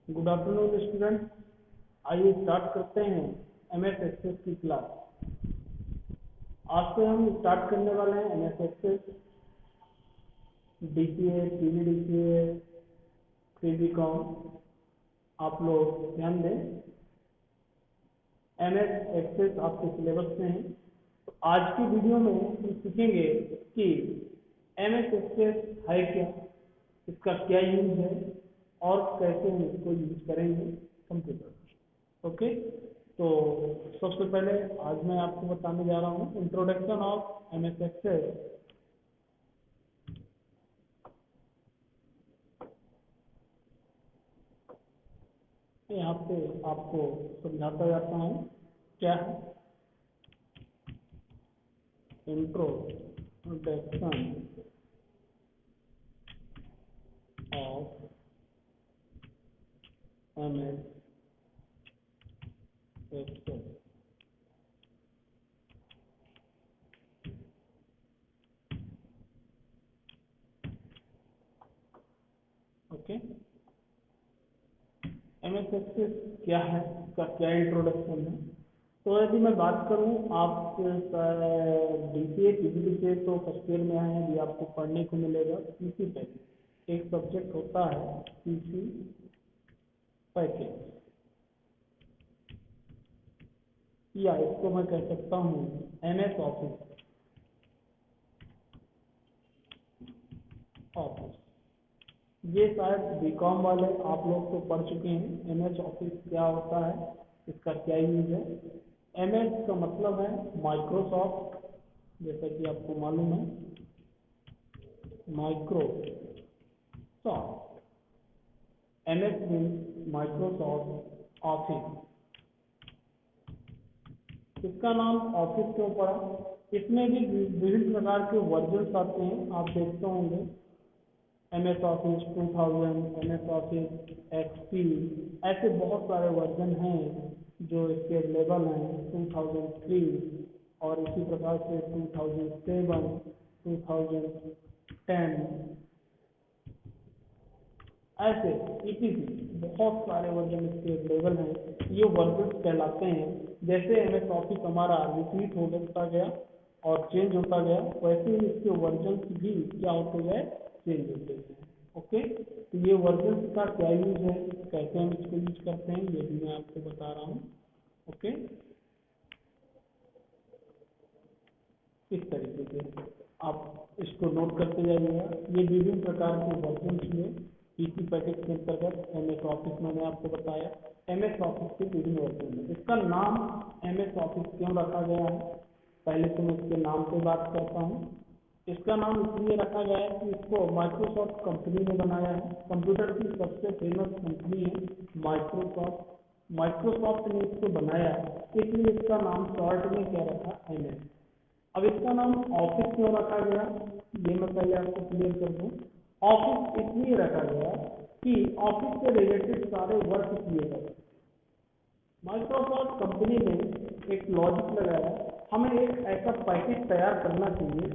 Good afternoon student. आइए start करते हैं एमएस एक्सेस की क्लास। आज से हम स्टार्ट करने वाले हैं एमएस एक्सेस, डीसीए, पीजीडीसीए, पीबीकॉम। आप लोग ध्यान दें, एमएस एक्सेस आपके सिलेबस में है। तो आज की वीडियो में हम सीखेंगे कि एमएस एक्सेस है क्या, इसका क्या यूज है और कैसे हम इसको यूज करेंगे कंप्यूटर। ओके, तो सबसे पहले आज मैं आपको बताने जा रहा हूँ इंट्रोडक्शन ऑफ एमएस एक्सेस। यहाँ पे आपको समझाता जाता हूँ क्या है introduction of MS Access. Okay, MS Access क्या है, इसका क्या इंट्रोडक्शन है। तो यदि मैं बात करूं, आप डीसीए पीजीडी से तो फर्स्ट ईयर में आए हैं, अभी आपको पढ़ने को मिलेगा पीसी पैकेज। एक सब्जेक्ट होता है पीसी पैकेज, या इसको मैं कह सकता हूँ एमएस ऑफिस। ऑफिस ये शायद बीकॉम वाले आप लोग तो पढ़ चुके हैं एमएस ऑफिस क्या होता है, इसका क्या यूज है। एमएस का मतलब है माइक्रोसॉफ्ट, जैसा कि आपको मालूम है Microsoft. MS means Microsoft office. इसका नाम ऑफिस क्यों पड़ा? इसमें भी विभिन्न प्रकार के वर्जन आते हैं, आप देखते होंगे MS office 2000, MS office XP, ऐसे बहुत सारे वर्जन हैं जो इसके अवेलेबल हैं। 2003 और इसी प्रकार से 2007, 2010, ऐसे इटीसी बहुत सारे वर्जन इसके अवेलेबल हैं। ये वर्जन कहलाते हैं। जैसे एमएस ऑफिस हमारा रिपीट होता गया और चेंज होता गया, वैसे ही इसके वर्जन भी क्या होते गए, चेंज होते गए। ओके, तो ये वर्जन का क्या यूज है, कैसे हम इसको यूज करते हैं, ये भी मैं आपको बता रहा हूँ। ओके, इस तरीके से आप इसको नोट करते जाइएगा। ये विभिन्न प्रकार के वर्जन हुए पीसी पैकेज के अंतर्गत। एमएस ऑफिस मैंने आपको बताया, एमएस ऑफिस के विभिन्न वर्जन है। इसका नाम एमएस ऑफिस क्यों रखा गया है, पहले तो मैं इसके नाम पे बात करता हूँ। इसका नाम इसलिए रखा गया है कि इसको माइक्रोसॉफ्ट कंपनी ने बनाया है। कंप्यूटर की सबसे फेमस कंपनी है माइक्रोसॉफ्ट। माइक्रोसॉफ्ट ने इसको बनाया, इसलिए इसका नाम शॉर्ट में क्या रखा, एमएस। अब इसका नाम ऑफिस क्यों रखा गया, ये मैं पहले आपको क्लियर कर दूं। ऑफिस इसलिए रखा गया कि ऑफिस से रिलेटेड सारे वर्क किए गए। माइक्रोसॉफ्ट कंपनी ने एक लॉजिक लगाया, हमें एक ऐसा पैकेज तैयार करना चाहिए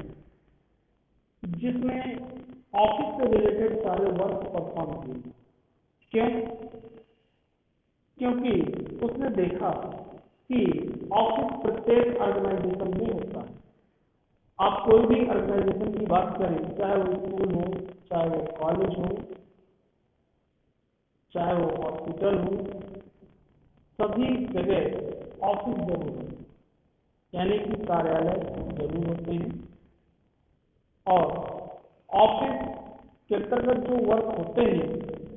जिसमें ऑफिस से रिलेटेड सारे वर्क परफॉर्म किए। क्यों? क्योंकि उसने देखा कि ऑफिस प्रत्येक ऑर्गेनाइजेशन में होता है। आप कोई भी ऑर्गेनाइजेशन की बात करें, चाहे वो स्कूल हो, चाहे वो कॉलेज हो, चाहे वो हॉस्पिटल हो, सभी जगह ऑफिस जरूर है, यानी कि कार्यालय जरूर होते हैं। और ऑफिस के अंतर्गत जो वर्क होते हैं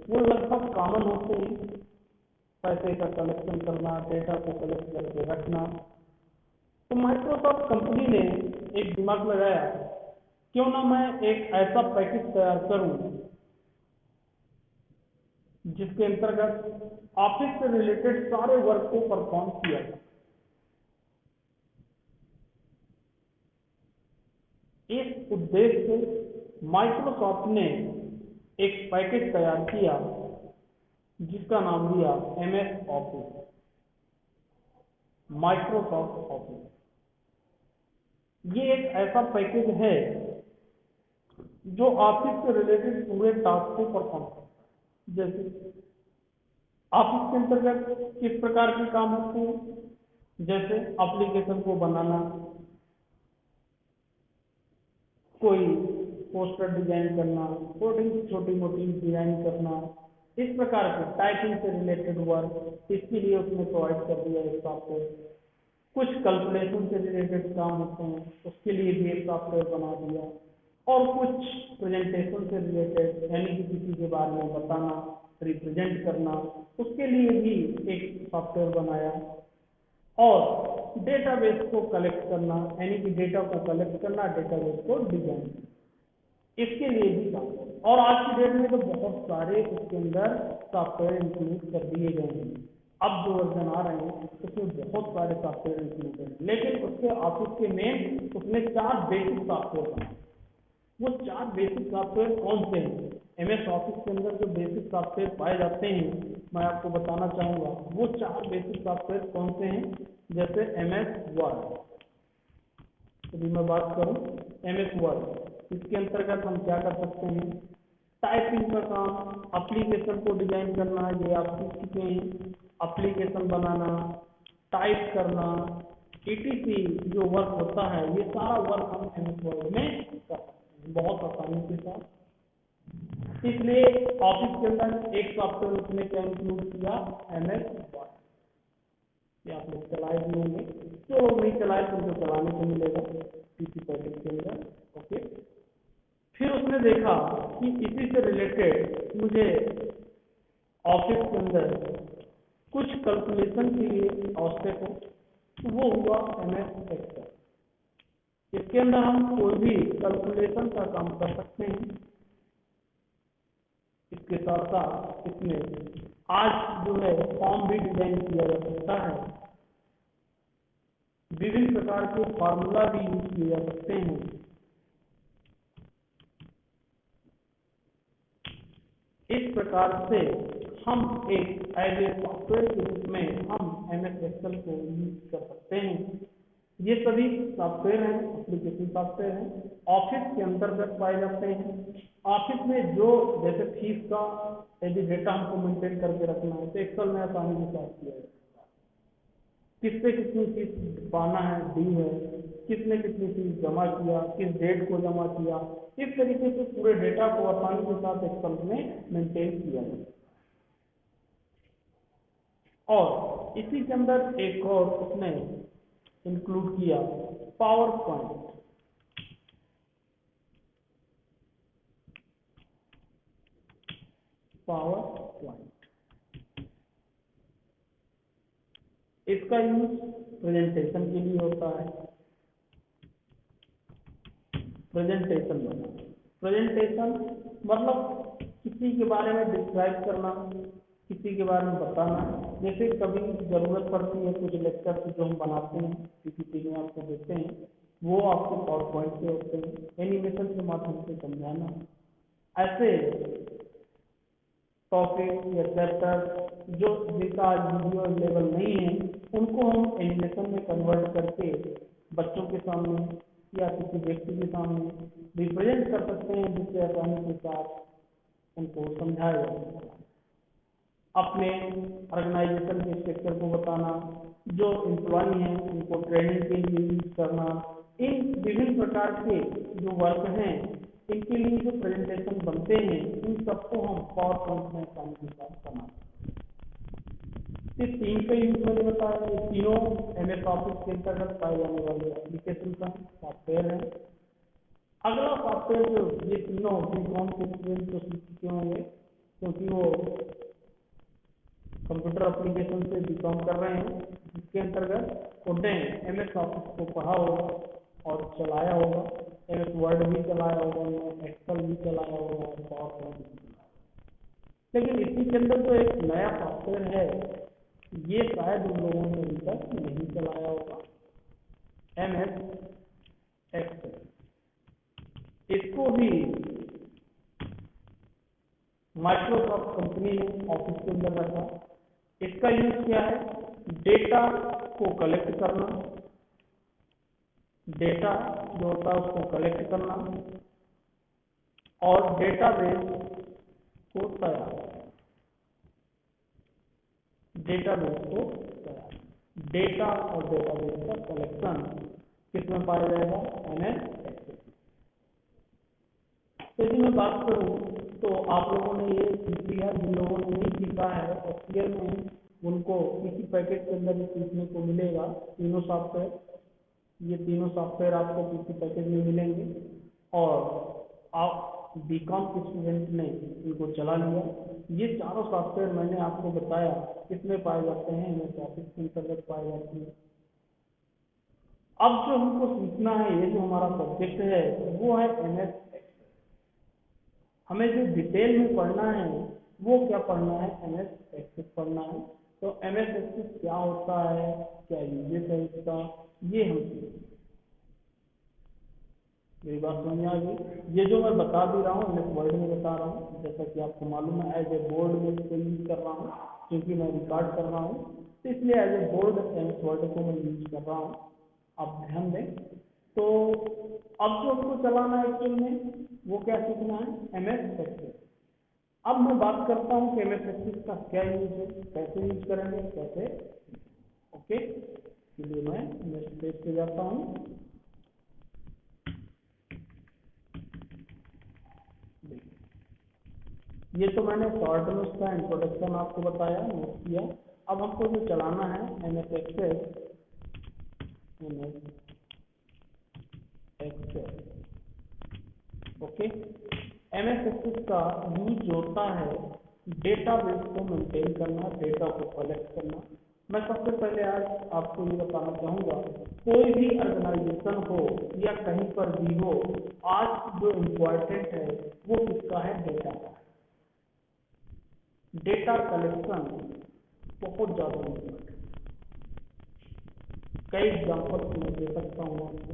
वो लगभग कॉमन होते हैं। पैसे का कलेक्शन करना, डेटा को कलेक्ट करके रखना। तो माइक्रोसॉफ्ट कंपनी ने एक दिमाग लगाया, क्यों ना मैं एक ऐसा पैकेज तैयार करूं जिसके अंतर्गत ऑफिस से रिलेटेड सारे वर्क को परफॉर्म किया जाए। इस उद्देश्य से माइक्रोसॉफ्ट ने एक पैकेज तैयार किया जिसका नाम दिया एमएस ऑफिस, माइक्रोसॉफ्ट ऑफिस। ये एक ऐसा पैकेज है जो ऑफिस से रिलेटेड पूरे टास्क को परफॉर्म करता है। जैसे ऑफिस के अंतर्गत किस प्रकार के काम होते हैं, जैसे एप्लीकेशन को बनाना, कोई पोस्टर डिजाइन करना, कोडिंग छोटी मोटी डिजाइन करना, इस प्रकार के टाइपिंग से रिलेटेड वर्क, इसके लिए उसने प्रोवाइड कर दिया एक सॉफ्टवेयर। कुछ कैलकुलेशन से रिलेटेड काम होते हैं, उसके लिए भी एक सॉफ्टवेयर बना दिया। और कुछ प्रेजेंटेशन से रिलेटेड, यानी कि किसी के बारे में बताना, रिप्रेजेंट करना, उसके लिए भी एक सॉफ्टवेयर बनाया। और डेटाबेस को कलेक्ट करना, यानी कि डेटा को कलेक्ट करना, डेटाबेस को डिजाइन, इसके लिए भी सॉफ्टवेयर। और आज की डेट में तो बहुत सारे उसके अंदर सॉफ्टवेयर इंक्लूड कर दिए गए हैं। अब जो वर्जन आ रहे हैं उसमें बहुत सारे सॉफ्टवेयर इंक्लूड हैं, लेकिन उसके ऑफिस के मेन उसने 4 बेसिक सॉफ्टवेयर बनाए। वो 4 बेसिक सॉफ्टवेयर कौन से हैं? एमएस ऑफिस के अंदर जो बेसिक सॉफ्टवेयर पाए जाते हैं मैं आपको बताना चाहूंगा। वो 4 बेसिक सॉफ्टवेयर कौन से हैं? जैसे एमएस वर्ड, यदि मैं बात करूं एमएस वर्ड, इसके अंतर्गत हम क्या कर सकते हैं? टाइपिंग का काम, एप्लीकेशन को डिजाइन करना, ये आप सीख चुके हैं। एप्लीकेशन बनाना, टाइप करना, ईटीसी जो वर्क होता है, ये सारा वर्क हम एमएस वर्ड में कर सकते हैं बहुत आसानी के साथ। इसलिए ऑफिस के अंदर एक सॉफ्टवेयर उसने क्या इंक्लूड किया? MS word. ये आप लोग चलाए भी होंगे, जो लोग नहीं चलाए तो उनको चलाने को मिलेगा पीसी पैकेज के अंदर। ओके, फिर उसने देखा कि इसी से रिलेटेड मुझे ऑफिस के अंदर कुछ कैलकुलेशन के लिए आवश्यक हो, तो वो हुआ एमएस एक्सेल। इसके अंदर हम कोई भी कैलकुलेशन का काम कर सकते हैं। इसके साथ साथ इसमें आज जो है फॉर्म भी डिजाइन किया जा सकता है, विभिन्न प्रकार के फार्मूला भी यूज किए जा सकते हैं। इस प्रकार से हम एक एज ए सॉफ्टवेयर के रूप में हम एमएस एक्सेल को यूज कर सकते हैं। ये सभी सॉफ्टवेयर हैं, एप्लीकेशन सॉफ्टवेयर हैं, ऑफिस के अंतर्गत पाए जाते हैं। ऑफिस में जो जैसे फीस का यदि डेटा हमको मेंटेन करके रखना है तो एक्सेल में आसानी के साथ किया जाए, किससे कितनी फीस पाना है, डी है, किसने कितनी फीस जमा किया, किस डेट को जमा किया, इस तरीके से पूरे डेटा को आसानी के साथ एक्सेल में मेंटेन किया जाए। और इसी के अंदर एक और उसने इंक्लूड किया पावर पॉइंट। पावर पॉइंट इसका यूज प्रेजेंटेशन के लिए होता है। प्रेजेंटेशन बनाना, प्रेजेंटेशन मतलब किसी के बारे में डिस्क्राइब करना, किसी के बारे में बताना। जैसे कभी जरूरत पड़ती है कुछ लेक्चर जो हम बनाते हैं पीपीटी में आपको देते हैं, वो आपको पावर पॉइंट से होते हैं, एनिमेशन के माध्यम से समझाना। ऐसे टॉपिक या चैप्टर जो जिनका आज वीडियो अवेलेबल नहीं है, उनको हम एनिमेशन में कन्वर्ट करके बच्चों के सामने या किसी व्यक्ति के सामने रिप्रेजेंट कर सकते हैं, जिससे आसानी के साथ उनको समझाया जा सकता है। अपने ऑर्गेनाइजेशन के स्ट्रक्चर को बताना, जो एम्प्लॉय हैं उनको ट्रेनिंग के लिए यूज करना, इन विभिन्न प्रकार के जो वर्क हैं इनके लिए जो प्रेजेंटेशन बनते हैं, इन सबको हम पावर पॉइंट में आसानी के साथ बनाते हैं। इस 3 का यूज मैंने बताया, ये तीनों एमएस ऑफिस के अंतर्गत पाए जाने वाले एप्लीकेशन का सॉफ्टवेयर है। अगला सॉफ्टवेयर जो ये तीनों बीकॉम के स्टूडेंट तो सीख चुके होंगे, क्योंकि वो कंप्यूटर एप्लीकेशन से बीकॉम कर रहे हैं, जिसके अंतर्गत उन्होंने एमएस ऑफिस को पढ़ा होगा और चलाया होगा। एमएस वर्ड भी चलाया होगा, एक्सेल भी चलाया होगा और पावर पॉइंट भी चलाया। लेकिन इसी के अंदर जो एक नया सॉफ्टवेयर है, ये शायद उन लोगों ने अभी तक नहीं चलाया होगा, एमएस एक्सेल। इसको भी माइक्रोसॉफ्ट कंपनी ने ऑफिस के अंदर रखा। इसका यूज क्या है? डेटा को कलेक्ट करना, डेटा जो होता है उसको कलेक्ट करना और डेटाबेस को तैयार करना। डेटाबेस को तैयार। डेटा और डेटाबेस का कलेक्शन किसमें पाया जाएगा? MS Excel. तो यदि मैं बात करूं तो आप लोगों ने ये सीख लिया, जिन लोगों ने नहीं सीखा है SQL में उनको किसी पैकेज के अंदर सीखने को मिलेगा। तीनों सॉफ्टवेयर, ये तीनों सॉफ्टवेयर आपको किसी पैकेज में मिलेंगे और आप बीकॉम के स्टूडेंट ने इनको चला लिया। ये चारों सॉफ्टवेयर मैंने आपको बताया किसमें पाए जाते हैं? MS ऑफिस के अंतर्गत पाए जाते हैं। अब जो हमको सीखना है, ये जो हमारा सब्जेक्ट है वो है MS एक्सेल। हमें जो डिटेल में पढ़ना है वो क्या पढ़ना है? MS एक्सेल पढ़ना है। तो MS एक्सेल क्या होता है, क्या यूजेस है इसका, ये हम सीखेंगे। मेरी बात समझ में आ गई? ये जो मैं बता भी रहा हूँ MS वर्ड में बता रहा हूँ, जैसा कि आपको मालूम है एज ए बोर्ड में इसको यूज कर रहा हूँ क्योंकि मैं रिकॉर्ड कर रहा हूँ, तो इसलिए as a board MS Word को मैं यूज कर रहा हूँ। आप ध्यान दें। तो अब जो हमको चलाना है एक्चुअल में वो क्या सीखना है? MS Excel. अब मैं बात करता हूँ कि MS एक्सेल का क्या यूज है, कैसे यूज करेंगे, कैसे। ओके, इसलिए मैं नेक्स्ट पेज पे जाता हूँ। ये तो मैंने शॉर्ट में उसका इंट्रोडक्शन आपको बताया, नोट किया। अब हमको जो चलाना है MS Excel, okay. MS Excel का यूज होता है डेटाबेस को मेंटेन करना, डेटा को कलेक्ट करना। मैं सबसे पहले आज आपको ये बताना चाहूँगा, कोई भी ऑर्गेनाइजेशन हो या कहीं पर भी हो, आज जो इम्पोर्टेंट है वो किसका है? डेटा का। डेटा कलेक्शन बहुत ज़्यादा इम्पोर्टेंट। कई एग्जाम्पल्स मैं दे सकता हूँ आपको।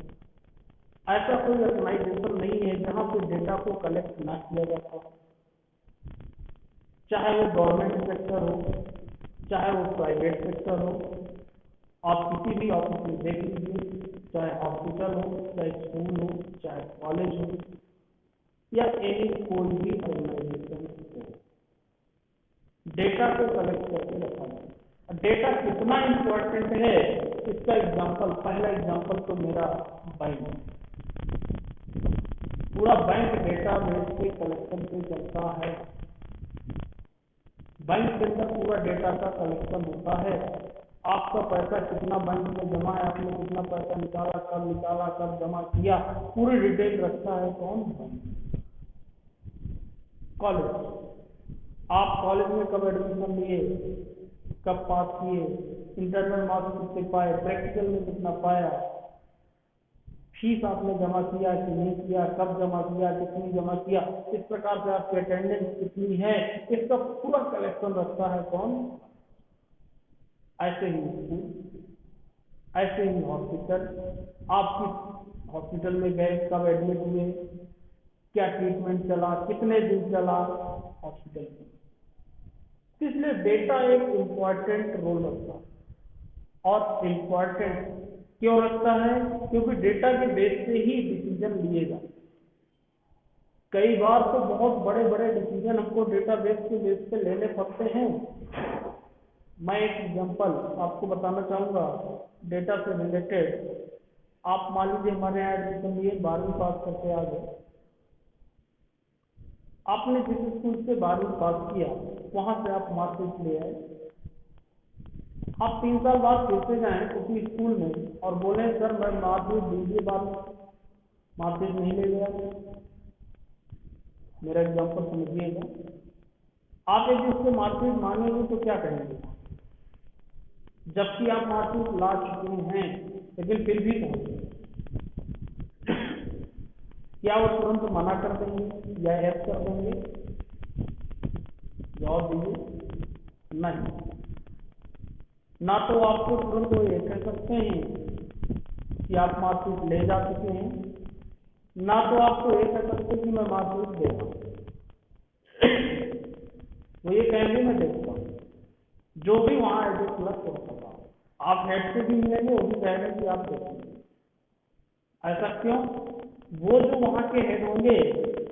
ऐसा कोई ऑर्गेनाइजेशन नहीं है जहाँ पे डेटा को कलेक्ट ना किया जाता हो, चाहे वो गवर्नमेंट सेक्टर हो, चाहे वो प्राइवेट सेक्टर हो। आप किसी भी ऑफिस में देख लीजिए, चाहे हॉस्पिटल हो, चाहे स्कूल हो, चाहे कॉलेज हो या एनी कोई भी ऑर्गेनाइजेशन हो, डेटा को कलेक्ट करके रखा जाए। डेटा कितना इम्पोर्टेंट है इसका एग्जांपल, पहला एग्जांपल तो मेरा बैंक। पूरा बैंक डेटाबेस के कलेक्शन पे चलता है। बैंक के अंदर पूरा डेटा का कलेक्शन होता है। आपका पैसा कितना बैंक में जमा है, आपने कितना पैसा निकाला, कब जमा किया, पूरी डिटेल रखता है कौन? बैंक। कॉलेज, आप कॉलेज में कब एडमिशन लिए, कब पास किए, इंटरनल मार्क्स कितने पाए, प्रैक्टिकल में कितना पाया, फीस आपने जमा किया कि नहीं किया, कब जमा किया, कितनी जमा किया, इस प्रकार से आपकी अटेंडेंस कितनी है, इसका पूरा कलेक्शन रखता है कौन? ऐसे ही स्कूल, ऐसे ही हॉस्पिटल, आप किस हॉस्पिटल में गए, कब एडमिट हुए, क्या ट्रीटमेंट चला, कितने दिन चला हॉस्पिटल में। इसलिए डेटा एक इम्पॉर्टेंट रोल रखता है। और इम्पॉर्टेंट क्यों रखता है? क्योंकि डेटा के बेस पे ही डिसीजन लिए जाते हैं। कई बार तो बहुत बड़े बड़े डिसीजन हमको डेटाबेस के बेस पे लेने पड़ते हैं। मैं एक एग्जांपल आपको बताना चाहूँगा डेटा से रिलेटेड। आप मान लीजिए हमारे यहाँ एडमिशन लिए, 12वीं पास करके आ गए। आपने जिस स्कूल से 12वीं पास किया वहाँ से आप मार्कशीट ले आए। आप 3 साल बाद फिर से जाएं उसी स्कूल में और बोले सर मैं मार्कशीट दीजिए, बाद मार्कशीट नहीं ले गया। मेरा एग्जांपल समझिएगा। आप यदि उससे मार्कशीट मांगेंगे तो क्या कहेंगे? जबकि आप मार्कशीट ला चुके हैं लेकिन फिर भी पहुंचे, क्या वो तुरंत मना कर देंगे या ऐप कर देंगे? जवाब दीजिए। नहीं। ना तो आपको तुरंत वो ये कह सकते हैं कि आप मार्कशीट ले जा चुके हैं, ना तो आपको ये कह सकते कि मैं मार्कशीट दे रहा हूँ। वो ये कहेंगे मैं देखता हूँ, जो भी वहाँ एड्रेस लग सकता। आप नेट से भी मिलेंगे, वो भी कहेंगे कि आप देखेंगे। ऐसा क्यों? वो जो वहाँ के हेड होंगे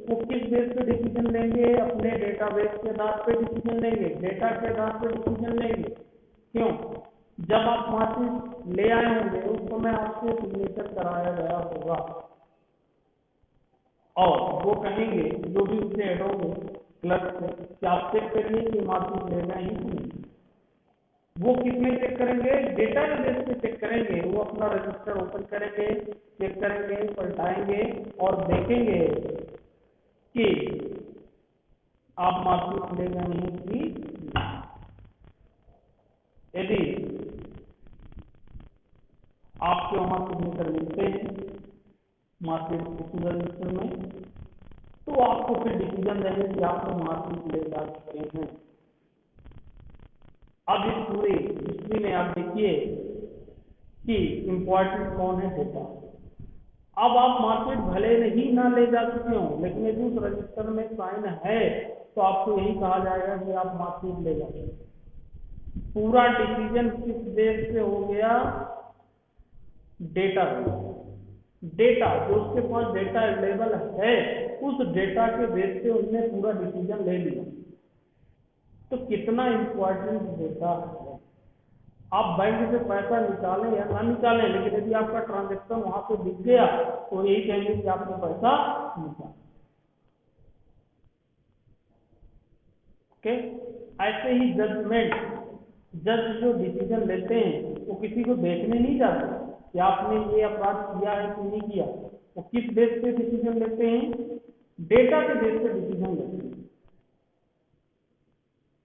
वो किस बेस पे डिसीजन लेंगे? अपने डेटाबेस के आधार पे डिसीजन लेंगे, डेटा के आधार पे डिसीजन लेंगे। क्यों? जब आप मार्कशीट ले आए होंगे उस समय आपसे सिग्नेचर कराया गया होगा और वो कहेंगे जो भी उससे हेड होंगे क्लर्क से कि आप चेक करिए कि मार्कशीट लेना ही नहीं। वो किसमें चेक करेंगे? डेटा के बेस पे चेक करेंगे। वो अपना रजिस्टर ओपन करेंगे, चेक करेंगे, पलटाएंगे और देखेंगे कि आप मार्कशीट ले गए हैं कि यदि आपके वहां सिग्नेचर मिलते हैं मार्कशीट रजिस्टर में तो आपको फिर डिसीजन देंगे कि आप मार्कशीट ले जा सकते हैं। अब इस पूरी हिस्ट्री में आप देखिए कि इम्पोर्टेंट कौन है? डेटा। अब आप मार्कशीट भले नहीं ना ले जा चुके हो लेकिन यदि उस रजिस्टर में साइन है तो आपको यही कहा जाएगा कि आप मार्कशीट ले जाओ। पूरा डिसीजन किस बेस पे हो गया? डेटा। डेटा जो उसके पास डेटा अवेलेबल है उस डेटा के बेस पे उसने पूरा डिसीजन ले लिया। तो कितना इंपॉर्टेंट डेटा है। आप बैंक से पैसा निकालें या ना निकालें लेकिन यदि आपका ट्रांजेक्शन वहां पे दिख गया तो यही कहेंगे कि आपने पैसा निकाला। ओके, ऐसे ही जजमेंट, जज जो डिसीजन लेते हैं वो किसी को देखने नहीं जाते कि आपने ये अपराध किया है कि नहीं किया। वो किस बेस पे डिसीजन लेते हैं? डेटा के बेस पे डिसीजन लेते हैं।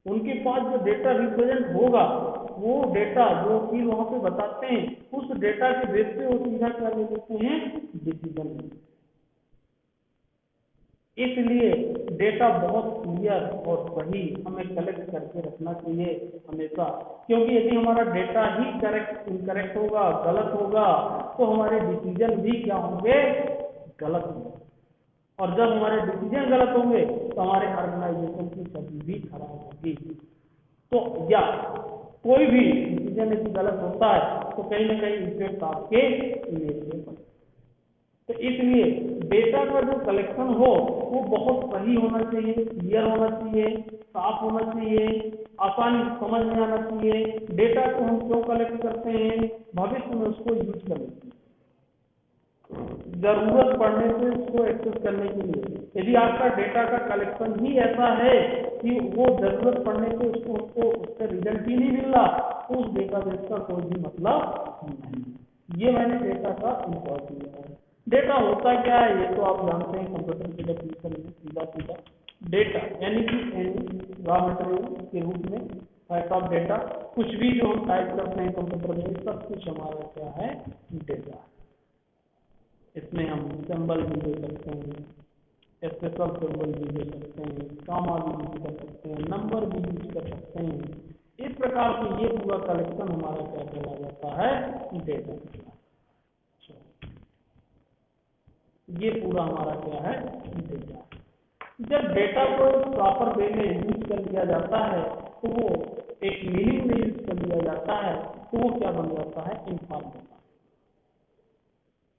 उनके पास जो डेटा रिप्रेजेंट होगा वो डेटा जो वकील वहां पे बताते हैं उस डेटा के बेस पे वो सीधा क्या ले लेते हैं? डिसीजन। इसलिए डेटा बहुत क्लियर और सही हमें कलेक्ट करके रखना चाहिए हमेशा, क्योंकि यदि हमारा डेटा ही करेक्ट इनकरेक्ट होगा, गलत होगा तो हमारे डिसीजन भी क्या होंगे? गलत होंगे। और जब हमारे डिसीजन गलत होंगे तो हमारे ऑर्गेनाइजेशन की छवि भी खराब होगी। तो या कोई भी डिसीजन यदि गलत होता है तो कहीं ना कहीं इफेक्ट आपके इमेज पे पड़ता है। तो इसलिए डेटा का जो कलेक्शन हो वो बहुत सही होना चाहिए, क्लियर होना चाहिए, साफ होना चाहिए, आसानी समझ में आना चाहिए। डेटा को हम क्यों कलेक्ट करते हैं? भविष्य में उसको यूज करने के लिए, जरूरत पड़ने से उसको एक्सेस करने के लिए। यदि आपका डेटा का कलेक्शन ही ऐसा है कि वो जरूरत पड़ने पे उसको उसका रिजल्ट ही नहीं मिल रहा तो उस डेटाबेस का कोई भी मतलब नहीं। ये मैंने डेटा का इंपॉर्टेंस है। डेटा होता क्या है ये तो आप जानते हैं, कंप्यूटर की डेफिनेशन में सीधा सीधा डेटा यानी कि एनी रॉ मटेरियल के रूप में टाइप ऑफ डेटा। कुछ भी जो हम टाइप करते हैं कंप्यूटर में सब कुछ हमारा क्या है? डेटा। इसमें हम सिंबल भी दे सकते हैं, स्पेशल सिंबल भी दे सकते हैं, कामा भी यूज कर सकते हैं, नंबर भी यूज कर सकते हैं। इस प्रकार से ये पूरा कलेक्शन हमारा क्या कहला जाता है? डेटा। ये पूरा हमारा क्या है? डेटा। जब डेटा को प्रॉपर वे में यूज कर लिया जाता है तो वो एक मीनिंग में यूज कर लिया जाता है तो वो क्या बन जाता है? इंफॉर्मेशन।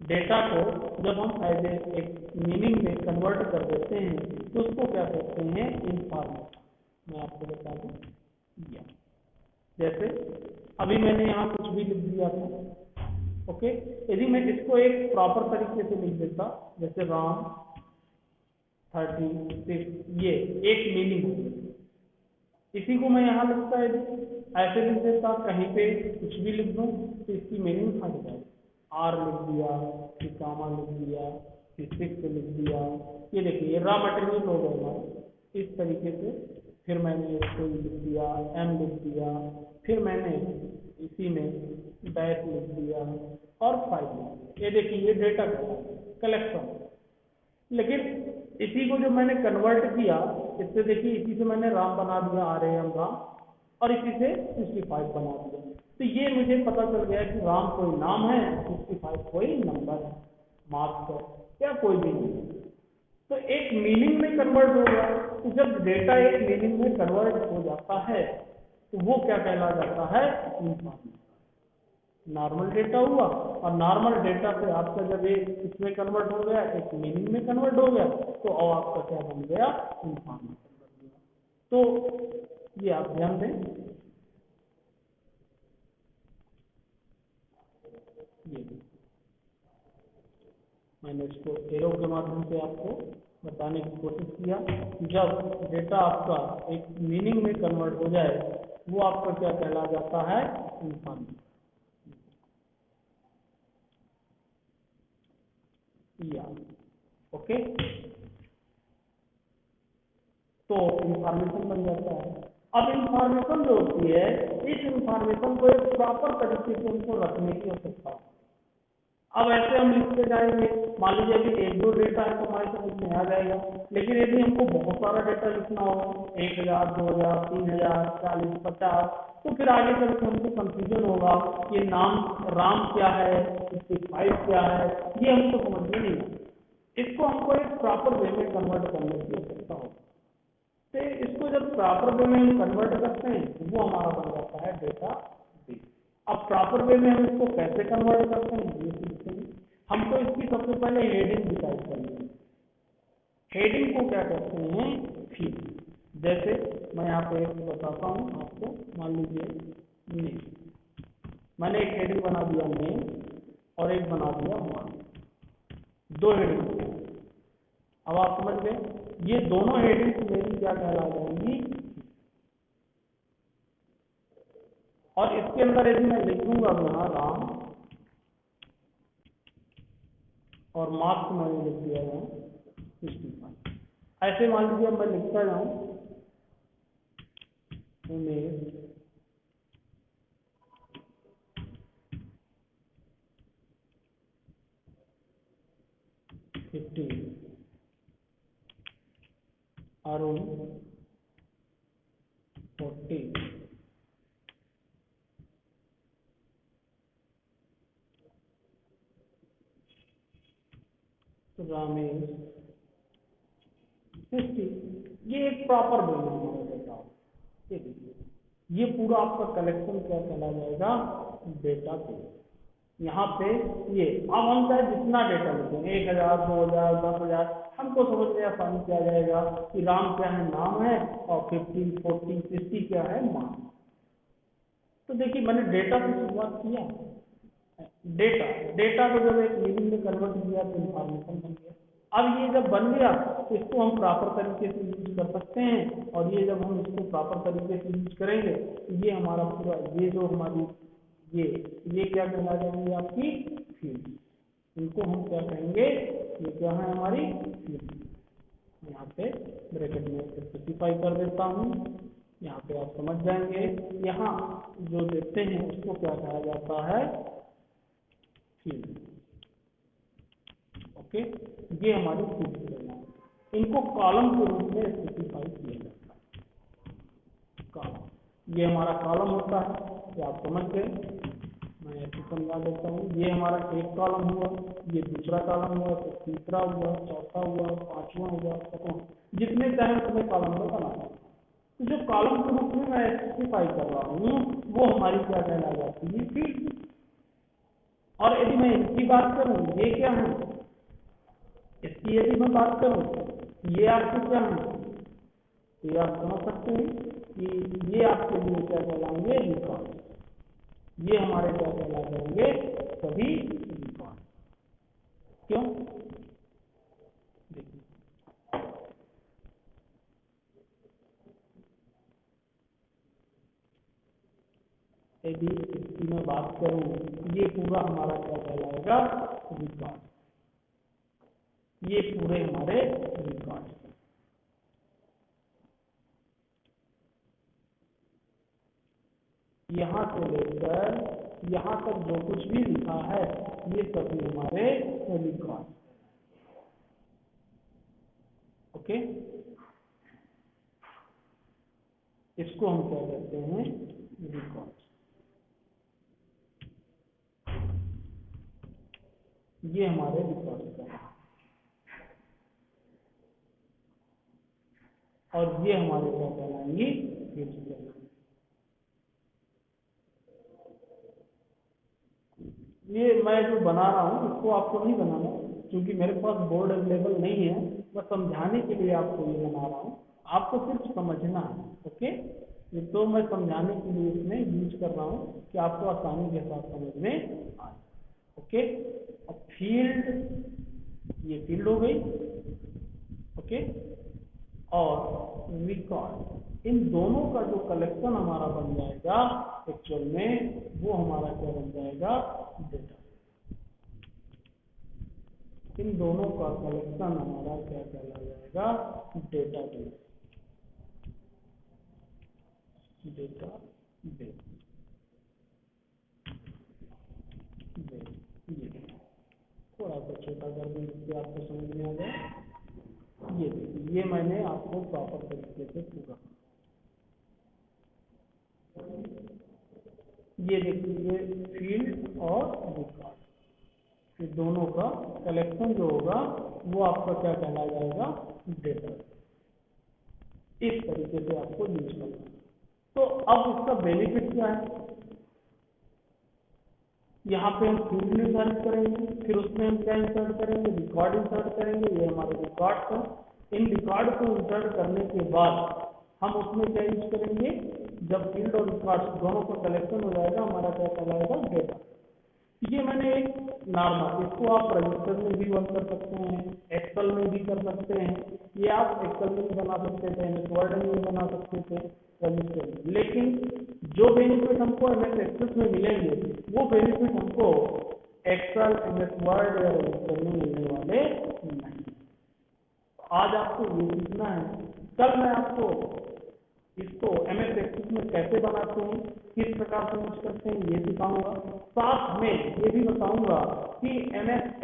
डेटा को जब हम एज एक मीनिंग में कन्वर्ट कर देते हैं तो उसको क्या कहते हैं? इंफॉर्मेशन। मैं आपको बता दूं, जैसे अभी मैंने यहाँ कुछ भी लिख दिया था। ओके, यदि मैं इसको एक प्रॉपर तरीके से लिख देता जैसे राम 36, ये एक मीनिंग हो गया। इसी को मैं यहाँ लिखता है ऐसे लिख देता, कहीं पे कुछ भी लिख दूं तो इसकी मीनिंग हट जाए। आर लिख दिया, फिर कामा लिख दिया, फिर 6 लिख दिया। ये देखिए ये रॉ मटेरियल हो गया हमारा। इस तरीके से फिर मैंने इसको लिख दिया, एम लिख दिया, फिर मैंने इसी में डैश लिख दिया और 5 ये देखिए ये डेटा कलेक्शन। लेकिन इसी को जो मैंने कन्वर्ट किया इससे देखिए इसी से मैंने राम बना दिया, RAM राम, और इसी से 65 बना दिया। तो ये मुझे पता चल गया कि राम कोई नाम है, 65 कोई नंबर है, मार्क्स है या कोई भी नहीं। तो एक मीनिंग में कन्वर्ट हो गया। तो जब डेटा एक मीनिंग में कन्वर्ट हो जाता है तो वो क्या कहला जाता है? इंफॉर्मेशन। नॉर्मल डेटा हुआ और नॉर्मल डेटा से आपका जब एक इसमें कन्वर्ट हो गया, एक मीनिंग में कन्वर्ट हो गया तो अब आपका क्या बन गया? इंफॉर्मेशन बन गया। तो ये आप ध्यान दें। ये देखिए, मैंने इसको एरो के माध्यम से आपको बताने की कोशिश किया। जब डेटा आपका एक मीनिंग में कन्वर्ट हो जाए वो आपका क्या कहला जाता है, इंफॉर्मेशन। ओके, तो इंफॉर्मेशन बन जाता है। अब इंफॉर्मेशन जो होती है, इस इंफॉर्मेशन को एक प्रॉपर तरीके से उनको रखने की आवश्यकता है। अब ऐसे हम लिखते जाएंगे, मान लीजिए अभी एक दो डेटा है तो हमारे समझ में आ जाएगा, लेकिन यदि हमको बहुत सारा डेटा लिखना हो, 1000, 2000, 3000, 40, 50, तो फिर आगे चल के हमको कंफ्यूजन होगा कि नाम राम क्या है, इसकी फाइल क्या है, ये हमको समझ में नहीं आता। इसको हमको एक प्रॉपर वे में कन्वर्ट करने की आवश्यकता होगी। तो इसको जब प्रॉपर वे में हम कन्वर्ट करते हैं तो वो हमारा बन जाता है डेटा बेस। अब प्रॉपर वे में हम इसको कैसे कन्वर्ट करते हैं ये सीखते हैं। हमको इसकी सबसे पहले हेडिंग डिसाइड करनी है। हेडिंग को क्या कहते हैं, फील्ड। जैसे मैं यहाँ पे एक बताता हूँ आपको, मान लीजिए नेम, मैंने एक हेडिंग बना दिया नेम और एक बना दिया मान, दो हेडिंग। अब आप समझ गए, ये दोनों हेडिंग्स मेरी क्या कहला जाएंगी, और इसके अंदर यदि मैं लिखूंगा यहाँ राम और मार्क्स मैंने लिख दिया है 65। ऐसे मान लीजिए मैं लिखता जाऊं उमेश 15, अरुण 40, रामेश 60। ये एक प्रॉपर बोलना हमारा डेटा हो। ये पूरा आपका कलेक्शन क्या चला जाएगा, डेटा बेस। यहाँ पे ये अब हम चाहे जितना डेटा लिखें, 1000, 2000, 10,000, हमको समझ में आसानी क्या जाएगा कि राम क्या है, नाम है, और 15, 40, 60 क्या है, मान। तो देखिए मैंने डेटा की शुरुआत किया, डेटा को जब एक मीनिंग में कन्वर्ट किया तो इंफॉर्मेशन बन गया। अब ये जब बन गया तो इसको हम प्रॉपर तरीके से यूज कर सकते हैं, और ये जब हम इसको प्रॉपर तरीके से यूज करेंगे तो ये हमारा पूरा, ये जो हमारी ये क्या कहला जाएंगे, आपकी फील्ड। इनको हम क्या कहेंगे, ये क्या है, हमारी फील्ड। यहाँ पे ब्रैकेट में स्पेसिफाई कर देता हूँ, यहाँ पे आप समझ जाएंगे। यहाँ जो देखते हैं उसको क्या कहा जाता है, फील्ड। ओके, ये हमारी फील्ड है। इनको कॉलम के रूप में स्पेसिफाई किया जाता है। कॉलम, ये हमारा कॉलम होता है, ये आप समझ गए। मैं ऐसे समझा देता हूँ, ये हमारा एक कॉलम हुआ, ये दूसरा कॉलम हुआ, तो तीसरा हुआ, चौथा हुआ, पांचवा हुआ, छठवां, जितने चाहे उतने कॉलम को बनाना। तो जो कॉलम के रूप में मैं स्पेसिफाई कर रहा हूँ वो हमारी क्या कहला जाती है, फील्ड। और यदि मैं इनकी बात करूँ, ये क्या है, इसकी यदि मैं बात करूँ, ये आपके क्या है, ये आप समझ सकते हैं कि ये आपके लिए क्या कहलाएंगे, रिकॉर्ड। ये हमारे क्या कहला जाएंगे, सभी रिकॉर्ड। क्यों, देखिए यदि इसकी मैं बात करूं, ये पूरा हमारा क्या कहलाएगा, रिकॉर्ड। ये पूरे हमारे रिकॉर्ड। यहां से लेकर यहां तक जो कुछ भी लिखा है ये सभी हमारे रिकॉर्ड। ओके, इसको हम क्या कहते हैं, रिकॉर्ड। ये हमारे रिकॉर्ड है, और ये हमारे क्या कहलाएंगे, फील्ड कहलाएंगे। ये मैं जो बना रहा हूँ इसको आपको नहीं बनाना, क्योंकि मेरे पास बोर्ड अवेलेबल नहीं है। मैं समझाने के लिए आपको ये बना रहा हूँ, आपको सिर्फ समझना है। ओके, ये तो मैं समझाने के लिए इसमें यूज कर रहा हूँ कि आपको आसानी के साथ समझ में आए। ओके। अब फील्ड, ये फील्ड हो गई, ओके, और रिकॉर्ड, इन दोनों का जो कलेक्शन हमारा बन जाएगा एक्चुअल में, वो हमारा क्या बन जाएगा, डेटा। इन दोनों का कलेक्शन हमारा क्या कहला जाएगा, डेटाबेस। डेटाबेस ये थोड़ा सा छोटा कर दें जिससे आपको समझ में आ जाए। ये देखिए, ये मैंने आपको प्रॉपर तरीके से पूरा, ये देखिए, ये फील्ड और रिकॉर्ड, ये दोनों का कलेक्शन जो होगा वो आपका क्या कहला जाएगा, डेटा। इस तरीके से आपको यूज करना है। तो अब इसका बेनिफिट क्या है, यहाँ पे हम फील्ड निर्धारित करेंगे, फिर उसमें हम क्या इंसर्ट करेंगे, रिकॉर्ड इंसर्ट करेंगे। ये हमारे रिकॉर्ड हैं। इन रिकॉर्ड को इंसर्ट करने के बाद हम उसमें क्या यूज करेंगे, जब फील्ड और रिकॉर्ड दोनों का कलेक्शन हो जाएगा, हमारा क्या कहलाएगा, डेटा। ये मैंने एक नॉर्मल, इसको आप रजिस्टर में भी वर्क कर सकते हैं, एक्सेल में भी कर सकते हैं, ये आप एक्सेल में भी बना सकते थे, एमएस वर्ड में भी बना सकते थे रजिस्टर में। लेकिन जो बेनिफिट हमको एमएस एक्सेल में मिलेंगे, वो बेनिफिट हमको एक्सेल, एमएस वर्ड या रजिस्टर में मिलने वाले नहीं। आज आपको ये सीखना है, कल मैं आपको इसको एमएस एक्सेल में कैसे बनाते हैं, किस प्रकार से यूज करते हैं, ये सिखाऊंगा। साथ में ये भी बताऊंगा कि एमएस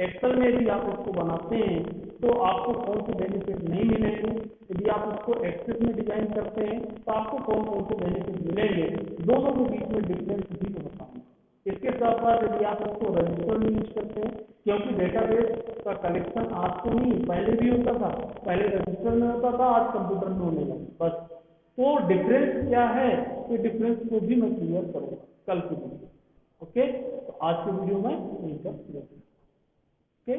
एक्सेल में भी आप इसको बनाते हैं तो आपको कौन से बेनिफिट नहीं मिलेंगे, यदि आप इसको एक्सेल में डिजाइन करते हैं तो आपको कौन कौन से बेनिफिट मिलेंगे, दोनों के बीच में डिफरेंस भी बताऊंगा। इसके साथ साथ यदि आप इसको रजिस्टर में यूज करते हैं, क्योंकि डेटाबेस का कलेक्शन आज तो नहीं, पहले भी होता था, पहले रजिस्टर में होता था, आज कंप्यूटर में होने लगा। बस तो डिफरेंस क्या है, ये डिफरेंस को भी मैं क्लियर करूंगा कल की वीडियो। ओके, तो आज की वीडियो में यहीं पर ओके।